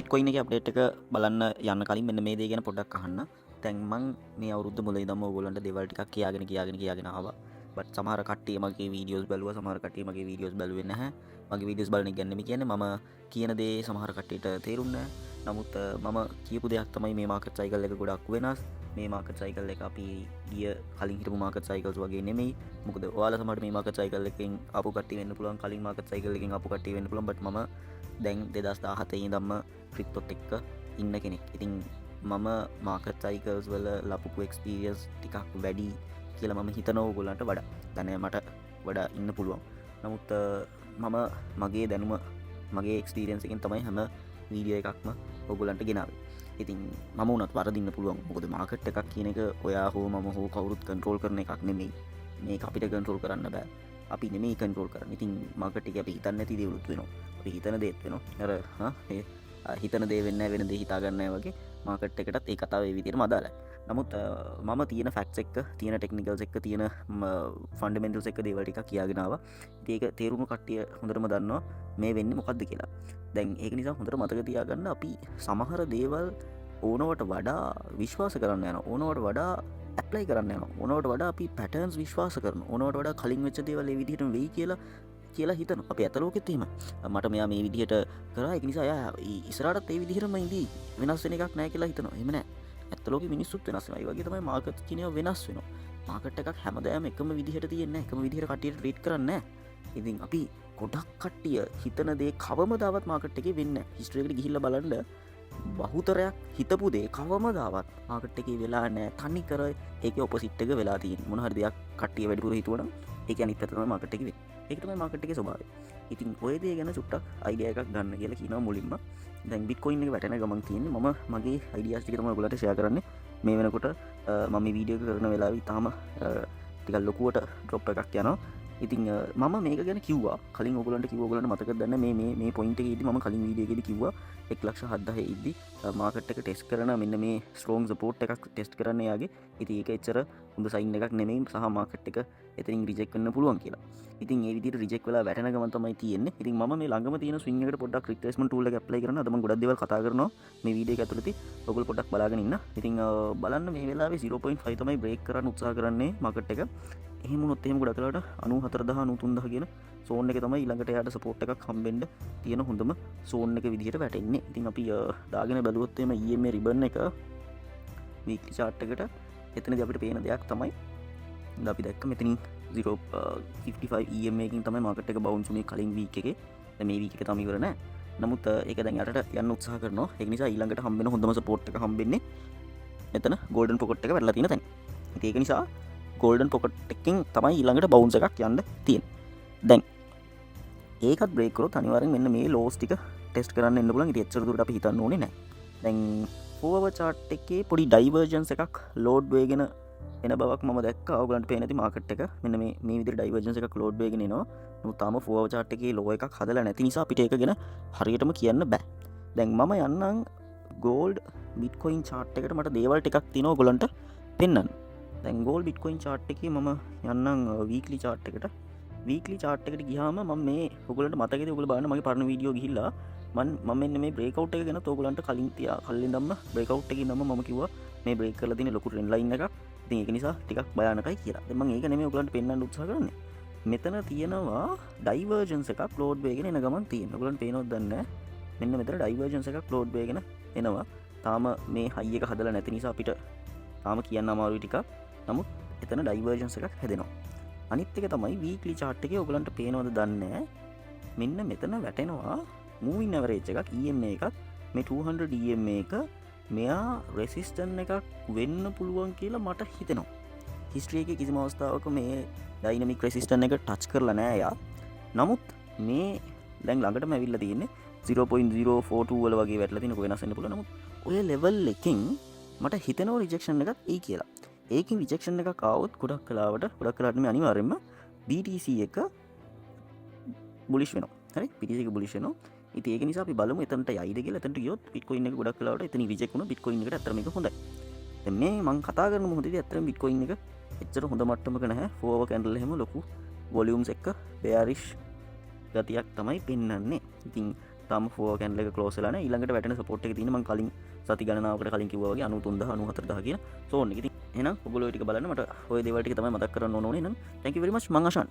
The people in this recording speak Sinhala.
බිට්කොයින් එක අප්ඩේට් එක බලන්න යන්න කලින් මෙන්න මේ දේ ගැන පොඩ්ඩක් අහන්න. දැන් මං මේ අවුරුද්ද මුල ඉඳන්ම ඕගොල්ලන්ට දේවල් ටිකක් කියාගෙන ආවා. බට් සමහර කට්ටිය මගේ වීඩියෝස් බැලුවා, සමහර කට්ටිය මගේ වීඩියෝස් බැලුවේ නැහැ. මගේ වීඩියෝස් බලන එක ගැන නෙමෙයි කියන්නේ, මම කියන දේ සමහර කට්ටියට තේරුන්නේ නැහැ. නමුත් මම කියපු දෙයක් තමයි මේ මාකට් සයිකල් එක ගොඩක් වෙනස්. මේ මාකට් සයිකල් එක අපි ගිය කලින් හිටපු මාකට් සයිකල්ස් වගේ නෙමෙයි. මොකද ඔයාලා සමහරට මේ මාකට් සයිකල් එකෙන් ආපු කට්ටිය වෙන්න පුළුවන්, කලින් මාකට් සයිකල් එකෙන් ආපු කට්ටිය වෙන්න පුළුවන්. බට් මම දැන් 2017 ඉඳන්ම ක්‍රිප්ටොත් එක්ක ඉන්න කෙනෙක්. ඉතින් මම මාකට් සයිකල්ස් වල ලපපු එක්ස්පීරියන්ස් ටිකක් වැඩි කියලා මම හිතනවා ඕගොල්ලන්ට වඩා. දැන් මට වඩා ඉන්න පුළුවන්. නමුත් මම මගේ දැනුම මගේ එක්ස්පීරියන්ස් එකෙන් තමයි හැම වීඩියෝ එකක්ම ඕගොල්ලන්ට ගෙනාවේ. ඉතින් මම උනත් වරදින්න පුළුවන්. මොකද මාකට් එකක් කියන එක ඔයා හෝ මම හෝ කවුරුත් කන්ට්‍රෝල් කරන එකක් නෙමෙයි. මේක අපිට කන්ට්‍රෝල් කරන්න බෑ. අපි නෙමෙයි කන්ට්‍රෝල් කරන්නේ. ඉතින් මාකට් එක අපි හිතන්නේ නැති දේවලුත් වෙනවා. අපි හිතන දේත් වෙනවා. අර හිතන දේ වෙන්නේ නැහැ, වෙන දේ හිතා ගන්න නැහැ වගේ මාකට් එකටත් ඒ කතාව ඒ විදිහටම අදාළයි. නමුත් මම තියෙන ෆැක්ට්ස් එක්ක, තියෙන ටෙක්නිකල්ස් එක්ක, තියෙන ෆන්ඩමෙන්ටල්ස් එක්ක දේවල් ටිකක් කියාගෙන ආවා. ඉතින් ඒක තේරුණු කට්ටිය හොඳටම දන්නවා මේ වෙන්නේ මොකද්ද කියලා. දැන් ඒක නිසා හොඳට මතක තියාගන්න, අපි සමහර දේවල් ඕනවට වඩා විශ්වාස කරන්න යනවා. ඕනවට වඩා ඇප්ලයි කරන්න යනවා. ඕනවට වඩා අපි පැටර්න්ස් විශ්වාස කරනවා. ඕනවට වඩා කලින් වෙච්ච දේවල් ඒ විදිහටම වෙයි කියලා හිතන. අපේ ඇත ලෝකෙත් එහෙම. මට මෙයා මේ විදිහට කරා, ඒක නිසා එයා ඉස්සරහටත් ඒ විදිහටම ඉඳී. වෙනස් වෙන එකක් නැහැ කියලා හිතනවා. එහෙම නැහැ. ඇත්ත ලෝකෙ මිනිස්සුත් වෙනස් වෙනවා. ඒ වගේ තමයි මාකට් කියන ඒවා වෙනස් වෙනවා. මාකට් එකක් හැමදාම එකම විදිහට තියෙන්නේ නැහැ. එකම විදිහට කට්ටියට ට්‍රීට් කරන්නේ නැහැ. ඉතින් අපි ගොඩක් කට්ටිය හිතන දේ කවමදාවත් මාකට් එකේ වෙන්නේ නැහැ. හිස්ටරි එකට ගිහිල්ලා බලන්න බහුතරයක් හිතපු දේ කවමදාවත් මාකට් එකේ වෙලා නැහැ. තනි කර ඒකේ ඔපොසිට් එක වෙලා තියෙන්නේ. මොන හරි දෙයක් කට්ටිය වැඩිපුර හිතුවනම් ඒක අනිත් පැත්ත තමයි මාකට් එකේ වෙන්නේ. ඒක තමයි මාකට් එකේ ස්වභාවය. ඉතින් ඔය දේ ගැන චුට්ටක් අයිඩියා එකක් ගන්න කියලා කියනවා මුලින්ම. දැන් බිට්කොයින් එක වැටෙන ගමන් තියෙන්නේ, මම මගේ අයිඩියාස් ටික තමයි ඔයගොල්ලන්ට ෂෙයා කරන්නේ. මේ වෙනකොට මම මේ වීඩියෝ එක කරන වෙලාවේ තාම ටිකක් ලොකුවට ඩ්‍රොප් එකක් යනවා. ඉතින් මම මේක ගැන කිව්වා කලින් ඔයගොල්ලන්ට කිව්වා. ඔයගොල්ලන්ට මතකද දන්නේ මේ පොයින්ට් එකේදී මම කලින් වීඩියෝ එකේදී කිව්වා 1,70,000 ඉද්දි මාකට් එක ටෙස්ට් කරන මෙන්න මේ ස්ට්‍රෝං සපෝට් එකක් ටෙස්ට් කරන්න යාගේ. ඉතින් ඒක එච්චර හොඳ සයින් එකක් නෙමෙයි, සහ මාකට් එක එතනින් රිජෙක්ට් කරන්න පුළුවන් කියලා. ඉතින් ඒ විදිහට රිජෙක්ට් වෙලා වැටෙන ගමන් තමයි තියෙන්නේ. ඉතින් මම මේ ළඟම තියෙන ස්විං එකට පොඩ්ඩක් රිට්‍රේස්මන්ට් ටූල් එක ඇප්ලයි කරනවා. අද මම ගොඩක් දේවල් කතා කරනවා මේ වීඩියෝ එක ඇතුළතදී. ඔයගොල්ලෝ පොඩ්ඩක් බලාගෙන ඉන්න. ඉතින් බලන්න මේ වෙලාවේ 0.5 තමයි බ්‍රේක් කරන්න උත්සාහ කරන්නේ මාකට් එක. එහෙම වුණොත් එහෙම ගොඩක් වෙලාවට 94,000 93,000 කියන සෝන් එක තමයි ඊළඟට එයාට සපෝට් එකක් හම්බෙන්න තියෙන හොඳම සෝන් එක විදිහට වැටෙන්නේ. ඉතින් අපි දාගෙන බැලුවොත් එහෙම EMA රිබන් එක වීක්ලි chart එකට එතනදී අපිට පේන දෙයක් තමයි අපි දැක්ක මෙතනින් 0.55 EMA එකකින් තමයි මාකට් එක බවුන්ස් වුණේ කලින් වීක් එකේ. දැන් මේ වීක් එක තාම ඉවර නැහැ. නමුත් ඒක දැන් යටට යන්න උත්සාහ කරනවා. ඒක නිසා ඊළඟට හම්බෙන හොඳම සපෝට් එක හම්බෙන්නේ මෙතන ගෝල්ඩන් පොකට් එක වැටලා තියෙන තැන. ඉතින් ඒක නිසා ගෝල්ඩන් පොකට් එකකින් තමයි ඊළඟට බවුන්ස් එකක් යන්න තියෙන්නේ. දැන් ඒකත් බ්‍රේක් කරොත් අනිවාර්යෙන් මෙන්න මේ ලෝස් ටික ටෙස්ට් කරන්න එන්න පුළුවන්. ඉතින් එච්චර දුරට අපි හිතන්න ඕනේ නැහැ. දැන් 4 hour chart එකේ පොඩි ඩයිවර්ජන්ස් එකක් ලෝඩ් වෙගෙන එන බවක් මම දැක්කා. ඔයගලන්ට පේන ඇති මාකට් එක මෙන්න මේ විදිහට ඩයිවර්ජන්ස් එකක් ලෝඩ් වෙගෙන එනවා. නමුත් තාම 4 hour chart එකේ ලෝ එකක් හදලා නැති නිසා අපිට ඒක ගැන හරියටම කියන්න බෑ. දැන් මම යන්නම් ගෝල්ඩ් බිට්කොයින් chart එකට. මට දේවල් ටිකක් තියෙනවා ඔයගලන්ට පෙන්වන්න. දැන් ගෝල්ඩ් බිට්කොයින් chart එකේ මම යන්නම් වීක්ලි chart එකට. වීක්ලි chart එකට ගියාම මම මේ ඔයගලන්ට මතකද ඔයගොල්ලෝ බලන්න මගේ පරණ වීඩියෝ ගිහිල්ලා මම මෙන්න මේ බ්‍රේක්අවුට් එක ගැන ඔයගලන්ට කලින් දැම්ම බ්‍රේක්අවුට් එකේ නම මම කිව්වා මේ බ්‍රේක් කරලා තියෙන ලොකු ට්‍රෙන්ඩ් ලයින් එකක්. ඉතින් ඒක නිසා ටිකක් භයානකයි කියලා. දැන් මම ඒක නෙමෙයි ඔයගලන්ට පෙන්වන්න උත්සාහ කරන්නේ. මෙතන තියෙනවා ඩයිවර්ජන්ස් එකක් ලෝඩ් වෙගෙන එන ගමන් තියෙනවා. ඔයගලන්ට පේනවද දන්නේ නැහැ. මෙන්න මෙතන ඩයිවර්ජන්ස් එකක් ලෝඩ් වෙගෙන එනවා. තාම මේ හයි එක හදලා නැති නිසා අපිට තාම කියන්න අමාරුයි ටිකක්. නමුත් එතන ඩයිවර්ජන්ස් එකක් හැදෙනවා. අනිත් එක තමයි වීක්ලි chart එකේ ඔයගලන්ට පේනවද දන්නේ නැහැ. මෙන්න මෙතන වැටෙනවා moving average එකක් EMA එකක්. මේ 200 EMA එක මෙයා රෙසිස්ටන්ට් එකක් වෙන්න පුළුවන් කියලා මට හිතෙනවා. හිස්ටරි එකේ කිසිම අවස්ථාවක මේ ඩයිනමික් රෙසිස්ටන්ට් එක ටච් කරලා නැහැ එයා. නමුත් මේ දැන් ළඟටම ඇවිල්ලා තියෙන්නේ 0.042 වල වගේ වැටලා තියෙන කොහෙනස් වෙන්න පුළුවන්. නමුත් ඔය ලෙවල් එකකින් මට හිතෙනවා රිජෙක්ෂන් එකක් එයි කියලා. ඒකින් රිජෙක්ෂන් එකක් ආවොත් ගොඩක් කලාවට මේ අනිවාර්යෙන්ම BTC එක බුලිෂ් වෙනවා. හරි? BTC එක බුලිෂ් වෙනවා. ඉතින් ඒක නිසා අපි බලමු එතනට යයිද කියලා. එතනට ගියොත් බිට්කොයින් එක ගොඩක් කලාවට එතන රිජෙක්ට් වුණා. බිට්කොයින් එකට අත්‍තරම මේක හොඳයි. දැන් මේ මම කතා කරන මොහොතේදී අත්‍තරම බිට්කොයින් එක එච්චර හොඳ මට්ටමක නැහැ. 4 hour candle එහෙම ලොකු වොලියුම්ස් එක bearish ගතියක් තමයි පෙන්වන්නේ. ඉතින් තාම ෆෝ කැන්ඩල් එක ක්ලෝස් වෙලා නැහැ. ඊළඟට වැටෙන සපෝට් එක තියෙන මම කලින් සති ගණනාවකට කලින් කිව්වා වගේ 93000 94000 කියන සෝන් එක. ඉතින් එහෙනම් ඔයගොල්ලෝ ටික බලන්න මට ওই දේවල් ටික තමයි මතක් කරන්න ඕනේ. එහෙනම් thank you very much මං අශාන්.